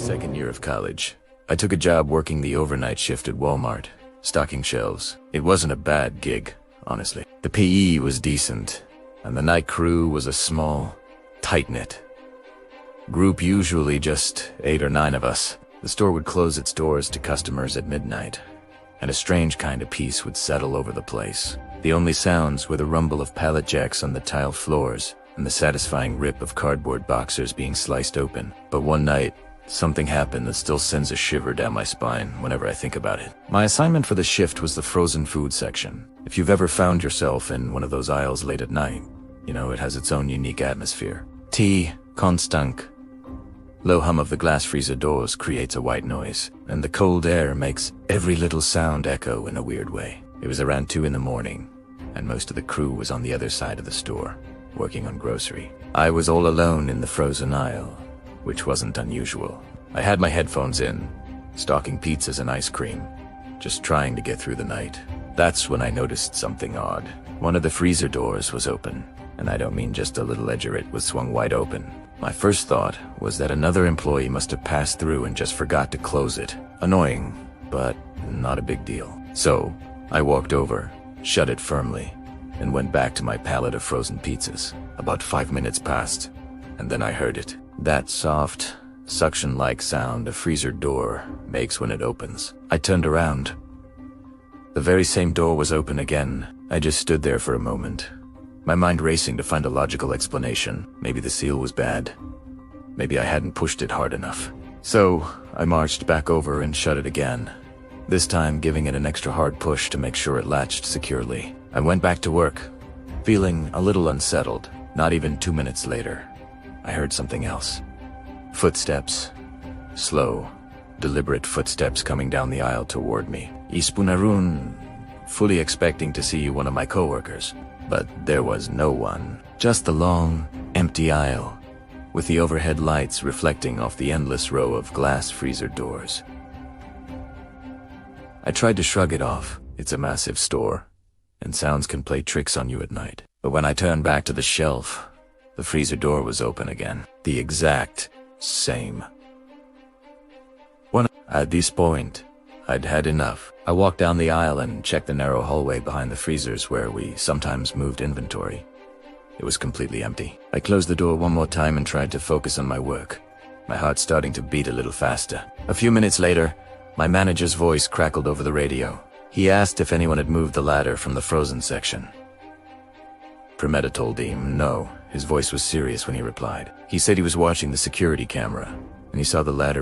second year of college. I took a job working the overnight shift at Walmart, stocking shelves. It wasn't a bad gig, honestly. The PE was decent, and the night crew was a small, tight-knit group, usually just 8 or 9 of us. The store would close its doors to customers at midnight, and a strange kind of peace would settle over the place. The only sounds were the rumble of pallet jacks on the tile floors and the satisfying rip of cardboard boxers being sliced open. But one night, something happened that still sends a shiver down my spine whenever I think about it. My assignment for the shift was the frozen food section. If you've ever found yourself in one of those aisles late at night, you know it has its own unique atmosphere. Tea, constant. Low hum of the glass freezer doors creates a white noise, and the cold air makes every little sound echo in a weird way. It was around 2 in the morning, and most of the crew was on the other side of the store, working on grocery. I was all alone in the frozen aisle, which wasn't unusual. I had my headphones in, stocking pizzas and ice cream, just trying to get through the night. That's when I noticed something odd. One of the freezer doors was open, and I don't mean just a little edge of it was swung wide open. My first thought was that another employee must have passed through and just forgot to close it. Annoying, but not a big deal. So, I walked over, shut it firmly, and went back to my pallet of frozen pizzas. About 5 minutes passed, and then I heard it. That soft, suction-like sound a freezer door makes when it opens. I turned around. The very same door was open again. I just stood there for a moment, my mind racing to find a logical explanation. Maybe the seal was bad. Maybe I hadn't pushed it hard enough. So, I marched back over and shut it again, this time giving it an extra hard push to make sure it latched securely. I went back to work, feeling a little unsettled. Not even 2 minutes later, I heard something else. Footsteps. Slow, deliberate footsteps coming down the aisle toward me. Ispunarun, fully expecting to see one of my coworkers. But there was no one. Just the long, empty aisle, with the overhead lights reflecting off the endless row of glass freezer doors. I tried to shrug it off. It's a massive store, and sounds can play tricks on you at night. But when I turned back to the shelf, the freezer door was open again. The exact same one. At this point, I'd had enough. I walked down the aisle and checked the narrow hallway behind the freezers where we sometimes moved inventory. It was completely empty. I closed the door one more time and tried to focus on my work, my heart starting to beat a little faster. A few minutes later, my manager's voice crackled over the radio. He asked if anyone had moved the ladder from the frozen section. Prometa told him no. His voice was serious when he replied. He said he was watching the security camera, and he saw the ladder